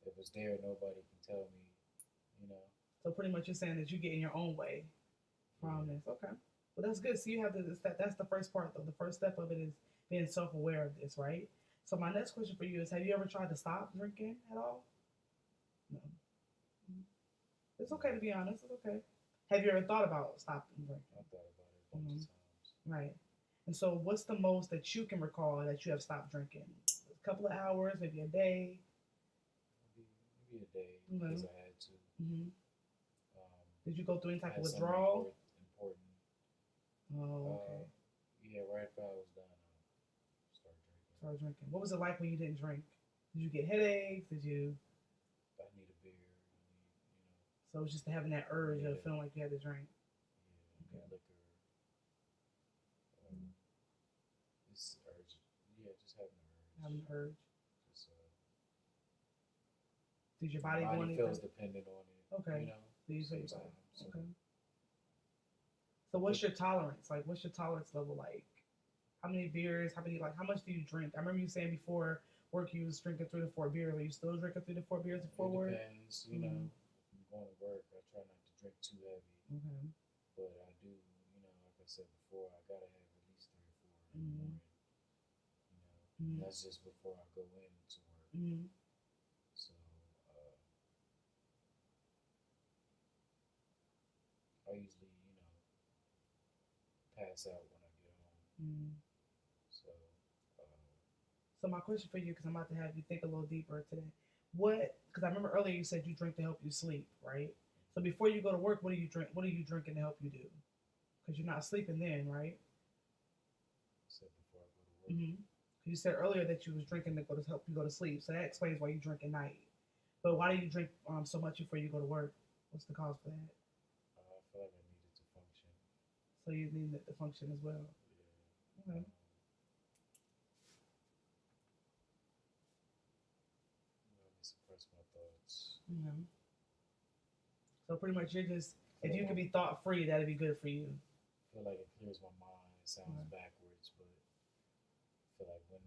If it's there, nobody can tell me. You know. So pretty much you're saying that you get in your own way from Yeah. this. Okay. Well, that's good. So you have that's the first part, though. The first step of it is being self aware of this, right? So my next question for you is: have you ever tried to stop drinking at all? No. Mhm. It's okay to be honest. It's okay. Have you ever thought about stopping I drinking? thought about it a bunch of Hmm. times. Right. And so, what's the most that you can recall that you have stopped drinking? A couple of hours, maybe a day. Maybe a day because Okay. I had to. Hmm. Um, Did you go through any type of had something withdrawal? important. Oh, Uh, okay. yeah, right after I was done, I started drinking. Started drinking. What was it like when you didn't drink? Did you get headaches? Did you? I need a beer. So it was just having that urge Need of a feeling like you had to drink. need Okay. liquor. Mhm. This urge. Yeah, just having an Having urge. the urge. Just Did your my body do body anything? feels dependent on it. Okay. Do you feel your body? Sometimes. So Okay. So what's your tolerance? Like, what's your tolerance level like? How many beers? How much do you drink? I remember you saying before work you was drinking 3 to 4 beers. Are you still drinking 3 to 4 beers before it work? depends. Mm-hmm. If I'm going to work, I try not to drink too heavy, Okay. but I do. Like I said before, I gotta have at least 3 or 4 in the Mm-hmm. morning. And Mm-hmm. that's just before I go into work. Mm-hmm. So I usually, pass out when I get home. Mm-hmm. So uh, So my question for you, because I'm about to have you think a little deeper today, what? Because I remember earlier you said you drink to help you sleep, right? So before you go to work, what do you drink? What are you drinking to help you do? Because you're not sleeping then, right? Except before I go to work. Mm-hmm. You said earlier that you was drinking to go to help you go to sleep, so that explains why you drink at night. But why do you drink so much before you go to work? What's the cause for that? I feel like I needed to function. So you need it to function as well. Yeah. Okay. Let me suppress my thoughts. Mm-hmm. So pretty much you're just, I if don't you could know. be thought free, that'd be good for you. I feel like it clears my mind. It sounds Okay. backwards, but I feel like when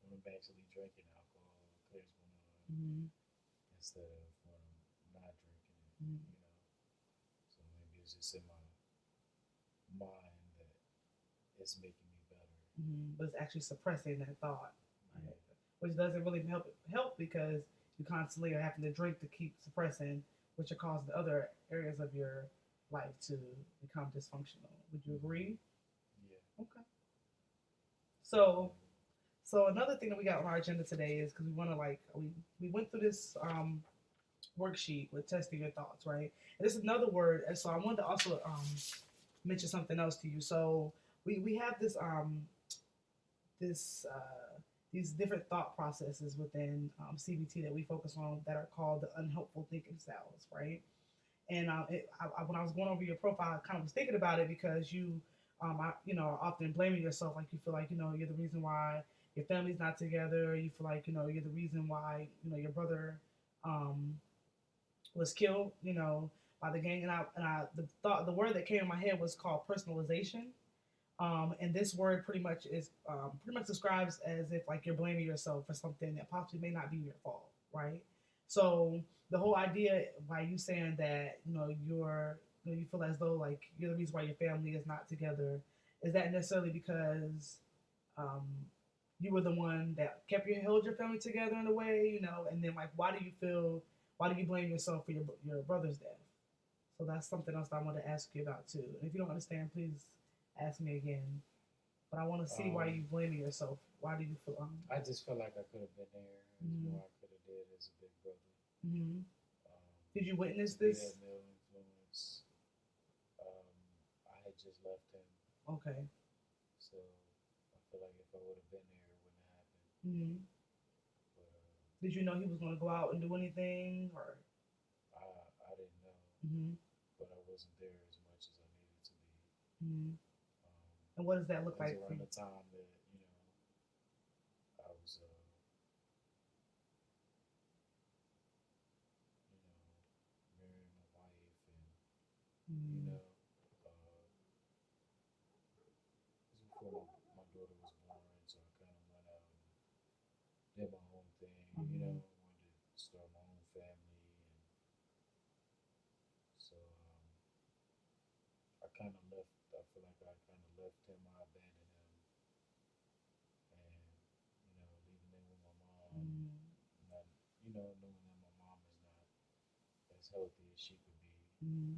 when I'm actually drinking alcohol, it clears my mind Mm-hmm. instead of when I'm not drinking it. Mm-hmm. You know. So maybe it's just in my mind that it's making me better. Mm-hmm. But it's actually suppressing that thought, Yeah. right? Which doesn't really help because you constantly are having to drink to keep suppressing, which are causing other areas of your life to become dysfunctional. Would you agree? Yeah. Okay. So so another thing that we got on our agenda today is because we want to like we went through this worksheet with testing your thoughts, right? And this is another word, and so I wanted to also mention something else to you. So we have this these different thought processes within CBT that we focus on that are called the unhelpful thinking styles, right? And when I was going over your profile, I kind of was thinking about it because are often blaming yourself, like you feel like you're the reason why your family's not together. You feel like you're the reason why your brother um, was killed, by the gang. And the word that came in my head was called personalization. And this word pretty much describes as if like you're blaming yourself for something that possibly may not be your fault, right? So the whole idea by you saying that you feel as though like you're the reason why your family is not together, is that necessarily because um, you were the one that held your family together in a way, and then like why do you blame yourself for your brother's death? So that's something else that I want to ask you about too. And if you don't understand, please ask me again. But I want to see why you blaming yourself. Why do you feel? I just feel like I could have been there. There's Mm-hmm. more I could have did as a big brother. Mm-hmm. Um, Did you witness to be this? that male influence. Um, I had just left him, Okay. so I feel like if I would have been there, it wouldn't have happened. Mm-hmm. But Did you know he was going to go out and do anything, or? I didn't know, Mm-hmm. but I wasn't there as much as I needed to be. Mm-hmm. Um, And what does that it look was like for around you? the time that I was, marrying my wife, and you Mm-hmm. know, this was before my daughter was born, so I kind of went out and did my own thing. Mm-hmm. Wanted to start my own family, and so I kind of left. I feel like I kind of left him. I abandoned him, and leaving him with my mom. Not, knowing that my mom is not as healthy as she could be, Mm-hmm.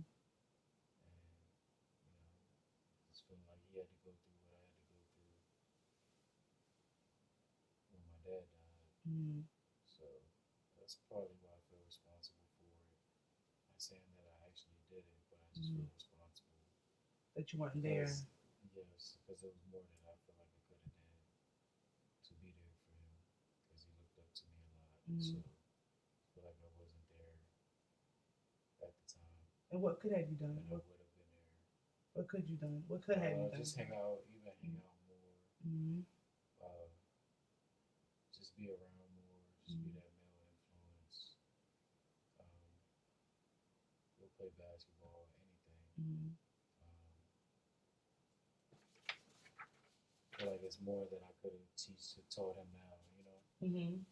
and just feeling like he had to go through what I had to go through when my dad died. Mm-hmm. So that's partly why I feel responsible for it. Not saying that I actually did it, but I just Mm-hmm. feel responsible That you weren't there. because yes, because there was more that I feel like I could have did to be there for him because he looked up to me a lot. So Mm-hmm. I feel like I wasn't there at the time, And what could have you done? and I would have been there. What could you done? What could have you done? Just hang out, even hang out more. Mm-hmm. Uh, just be around more. Just be Mm-hmm. that male influence. Um, go play basketball, anything. Mm-hmm. Um, feel like it's more that I could have taught him now, Mm-hmm.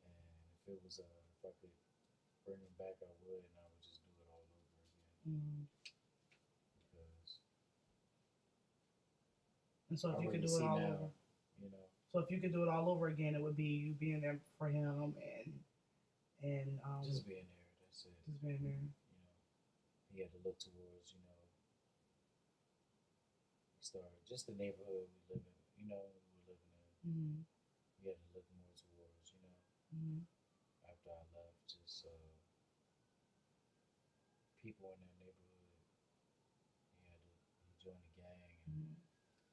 And if it was, if I could bring him back, I would, and I would just do it all over again Mm-hmm. because And so I if you could really do it see all now, over, you know, so if you could do it all over again, it would be you being there for him and just being there. That's it. just being there. He had to look towards, we started just the neighborhood we live in, we were living in. Mm-hmm. You had to look more towards, Mm-hmm. after I left, just people in their neighborhood. He joined the gang, and Mm-hmm.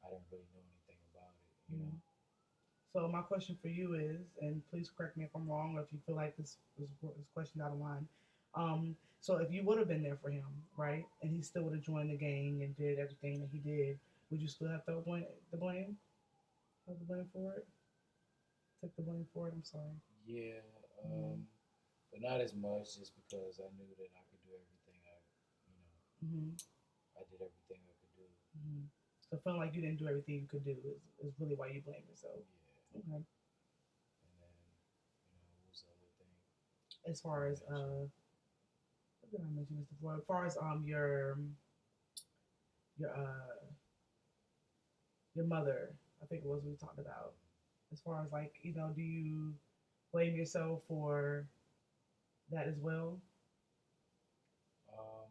I didn't really know anything about it. Mm-hmm. So my question for you is, and please correct me if I'm wrong, or if you feel like this question out of line. So if you would have been there for him, right, and he still would have joined the gang and did everything that he did, would you still have felt the blame? Felt the blame for it? Took the blame for it? I'm sorry. Yeah, Mm-hmm. but not as much, just because I knew that I could do everything. You know, Mm-hmm. I did everything I could do. Mm-hmm. So feeling like you didn't do everything you could do is really why you blame yourself. Yeah, Okay. and then what was the other thing As you far as mentioned? what did I mention this before? As far as your your mother, I think it was we talked about. As far as like, do you blame yourself for that as well? Um,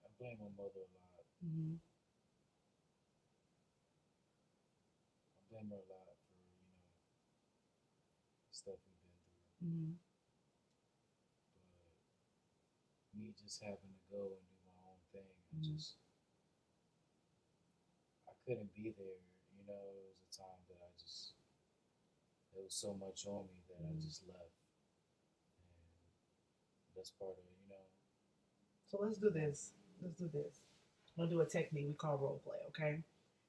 I blame my mother a lot. Mm-hmm. I blame her a lot for stuff we've been through. Mm-hmm. But me just having to go and do my own thing, Mm-hmm. I couldn't be there. It was a time that there was so much on me that I Mm-hmm. just left, and that's part of So let's do this. Let's do this. I'm gonna do a technique we call role play, okay?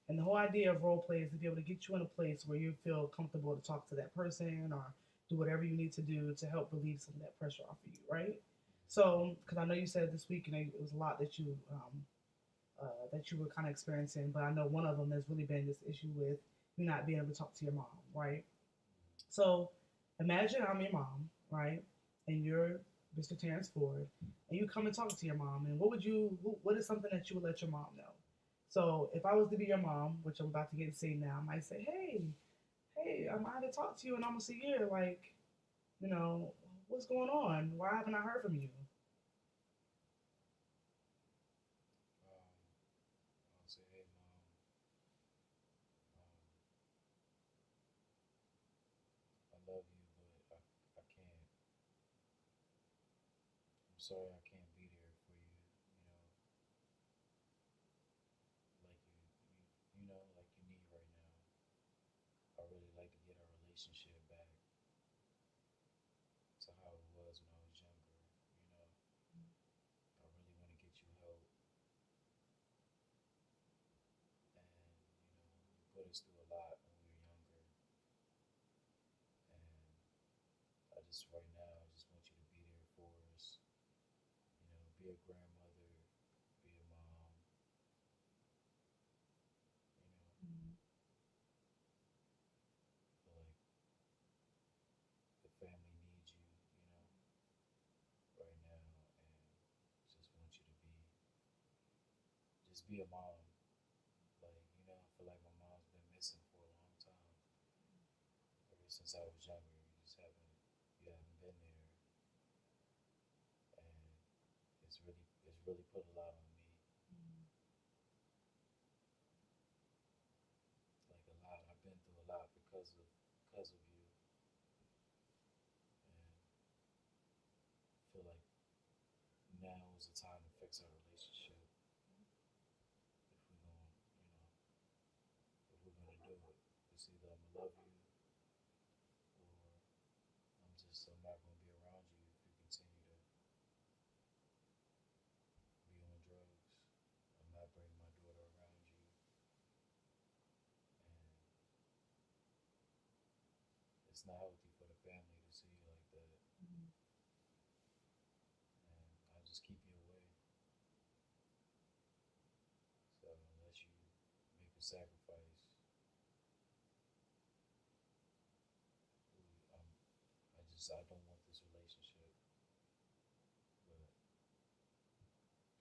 And the whole idea of role play is to be able to get you in a place where you feel comfortable to talk to that person or do whatever you need to do to help relieve some of that pressure off of you, right? So, because I know you said this week, it was a lot that you were kind of experiencing, but I know one of them has really been this issue with you not being able to talk to your mom, right? So, imagine I'm your mom, right? And you're Mr. Terrence Ford, and you come and talk to your mom, and what is something that you would let your mom know? So, if I was to be your mom, which I'm about to get to see now, I might say, hey, I haven't talked to you in almost a year. Like, you know, what's going on? Why haven't I heard from you? I'll say, hey mom, I love you, but I can't. I'm sorry I can't be there for you. Like you need right now. I really like to get our relationship back to how it was when I was younger. I really want to get you help, and you put us through a lot when we were younger, and right now, I just want you to be there for us. Be a grandmother, be a mom. Mm-hmm. Feel like the family needs you, right now, and just want you to just be a mom. Like, I feel like my mom's been missing for a long time. Ever since I was younger, you haven't been there, and it's really put a lot on me. Like a lot, I've been through a lot because of you, and I feel like now is the time to fix our relationship if we're gonna do it. It's either I'm gonna love you or I'm not gonna be around you if you continue to be on drugs. I'm not bringing my daughter around you, and it's not healthy for the family to see you like that. Mm-hmm. And I'll just keep you away. So unless you make a sacrifice, um, I don't want this relationship, but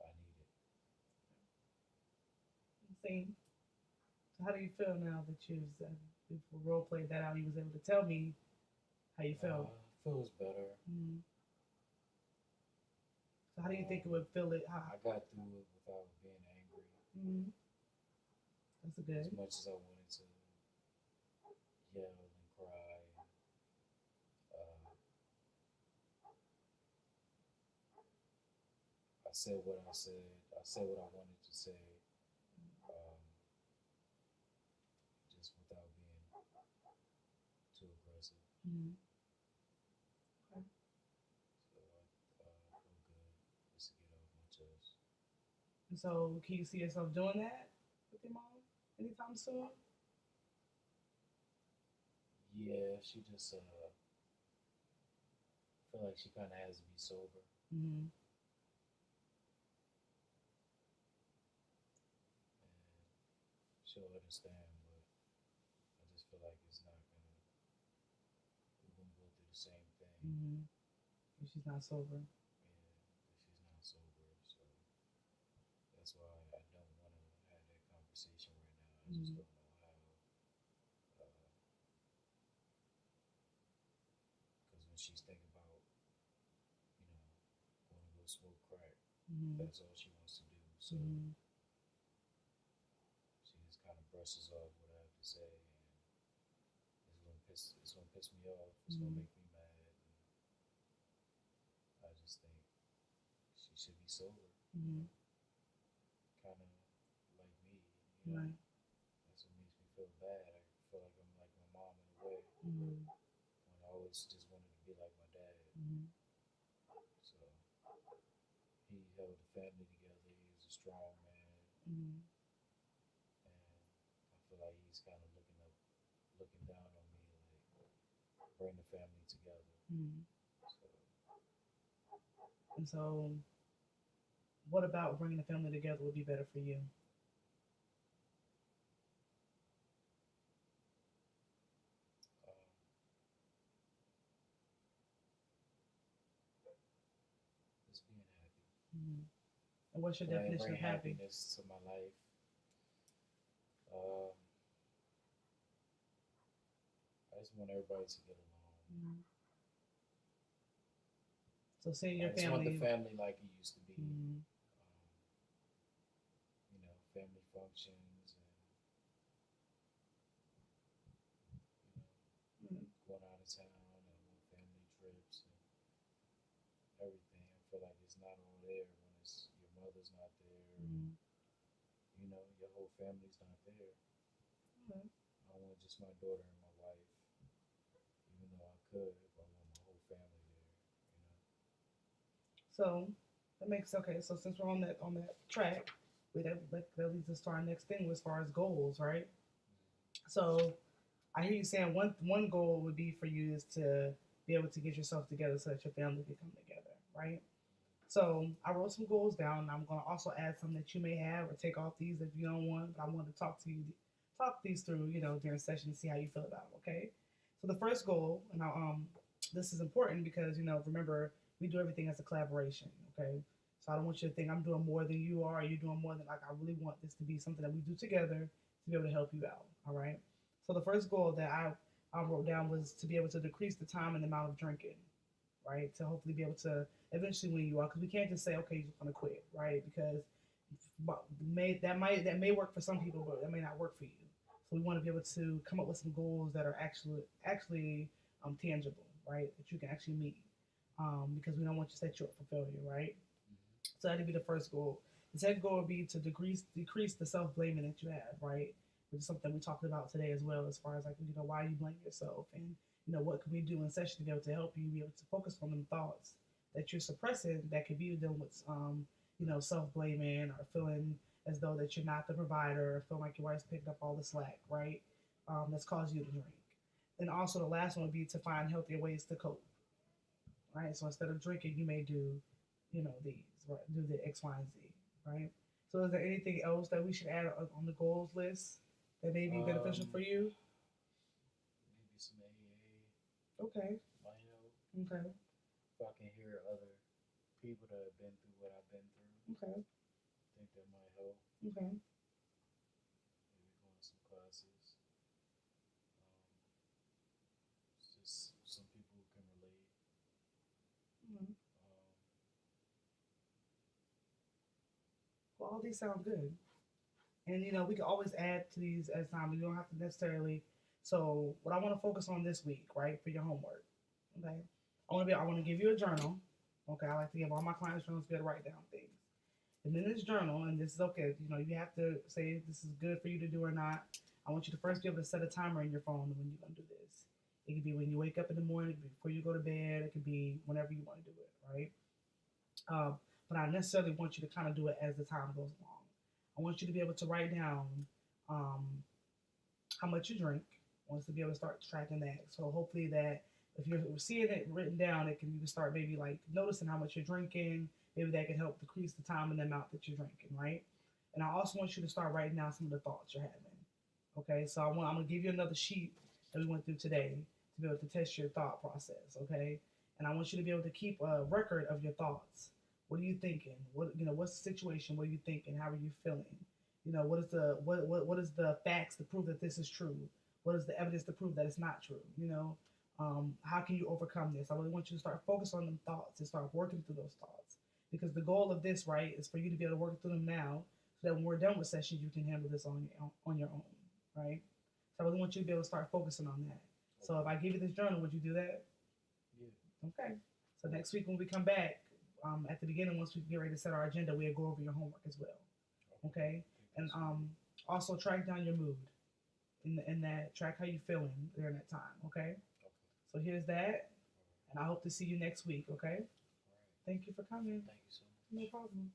I need it. Same. So how do you feel now that you've role played that out? You was able to tell me how you felt. Feels better. Mm-hmm. So how do you think it would feel it? I got through it without being angry. Mm-hmm. That's a As good. much as I wanted to yell and cry, and, uh, I said what I said. I said what I wanted to say, um, just without being too aggressive. Mm-hmm. Okay. So I feel good just to get off my chest. And so can you see yourself doing that with your mom anytime soon? Yeah, she just feel like she kind of has to be sober, Mm-hmm. and she'll understand. But I just feel like it's not gonna. We're gonna go through the same thing. Mm-hmm. If she's not sober. Yeah, if she's not sober. So that's why I don't want to have that conversation right now. I just Mm-hmm. don't know how. Because when she's thinking about, going to go smoke crack, Mm-hmm. that's all she wants to do. So Mm-hmm. she just kind of brushes off what I have to say, and it's gonna piss me off. It's gonna Mm-hmm. make me mad. And I just think she should be sober. Mm-hmm. Kind of like me. Right. That's what makes me feel bad. I feel like I'm like my mom in a way. Mm-hmm. When I always just wanted to be like my dad. Mm-hmm. So he held the family together. He was a strong man, Mm-hmm. and I feel like he's kind of looking down on me, like bring the family together. Mm-hmm. So And so, what about bringing the family together would be better for you? um, just being happy. Mm-hmm. And what's your definition Bring of happy? happiness to my life. Um, I just want everybody to get along. Mm-hmm. So, seeing I your just want the family. family like it used to be. Mm-hmm. Family functions and Mm-hmm. going out of town and on family trips and everything. I feel like it's not all there when it's your mother's not there. Mm-hmm. Your whole family's not there. Okay. I want just my daughter and my wife, even though I could, if I want my whole family there. So that makes okay. So since we're on that track, that leads us to our next thing as far as goals, right? So I hear you saying one goal would be for you is to be able to get yourself together so that your family can come together, right? So I wrote some goals down. And I'm gonna also add some that you may have or take off these if you don't want. But I want to talk these through, during session and see how you feel about them. Okay. So the first goal, and this is important because remember we do everything as a collaboration. Okay. So I don't want you to think I'm doing more than you are. Or you're doing more than like I really want this to be something that we do together to be able to help you out. All right. So the first goal that I wrote down was to be able to decrease the time and the amount of drinking, right? To hopefully be able to eventually wean you out, because we can't just say, okay, you're just gonna quit, right? Because that may work for some people, but that may not work for you. So we want to be able to come up with some goals that are actually tangible, right? That you can actually meet, because we don't want to set you up for failure, right? So that'd be the first goal. The second goal would be to decrease the self blaming that you have, right? Which is something we talked about today as well, as far as like why you blame yourself, and what can we do in session to be able to help you be able to focus on them thoughts that you're suppressing that could be dealing with self blaming or feeling as though that you're not the provider, or feeling like your wife's picking up all the slack, right? That's caused you to drink. And also the last one would be to find healthier ways to cope, right? So instead of drinking, you may do, these, right? Do the X, Y, and Z, right? So is there anything else that we should add on the goals list that may be beneficial for you? Maybe some AA Okay, might help. okay, If I can hear other people that have been through what I've been through, okay, I think that might help. okay. Maybe going to some classes. It's just some people who can relate. Mm-hmm. Um, all these sound good. And you know, we can always add to these as time. We don't have to necessarily. So, what I want to focus on this week, right, for your homework, okay? I want to give you a journal. Okay, I like to give all my clients journals to be able to write down things. And in this journal, and this is okay, you know, you have to say if this is good for you to do or not. I want you to first be able to set a timer in your phone when you're gonna do this. It could be when you wake up in the morning, it could be before you go to bed. It could be whenever you want to do it, right? But I necessarily want you to kind of do it as the time goes along. I want you to be able to write down um, how much you drink. I want us to be able to start tracking that. So hopefully that if you're seeing it written down, you can start maybe like noticing how much you're drinking. Maybe that can help decrease the time and the amount that you're drinking, right? And I also want you to start writing down some of the thoughts you're having. Okay, so I'm gonna give you another sheet that we went through today to be able to test your thought process. Okay, and I want you to be able to keep a record of your thoughts. What are you thinking? What's the situation? What are you thinking? How are you feeling? What is the facts to prove that this is true? What is the evidence to prove that it's not true? How can you overcome this? I really want you to start focus on them thoughts and start working through those thoughts. Because the goal of this, right, is for you to be able to work through them now, so that when we're done with session, you can handle this on your own, right? So I really want you to be able to start focusing on that. So if I give you this journal, would you do that? Yeah. Okay. So next week when we come back, at the beginning, once we get ready to set our agenda, we'll go over your homework as well. Okay. And also track down your mood. In that, track how you're feeling during that time. Okay. Okay. So here's that, and I hope to see you next week. Okay. All right. Thank you for coming. Thank you so much. No problem.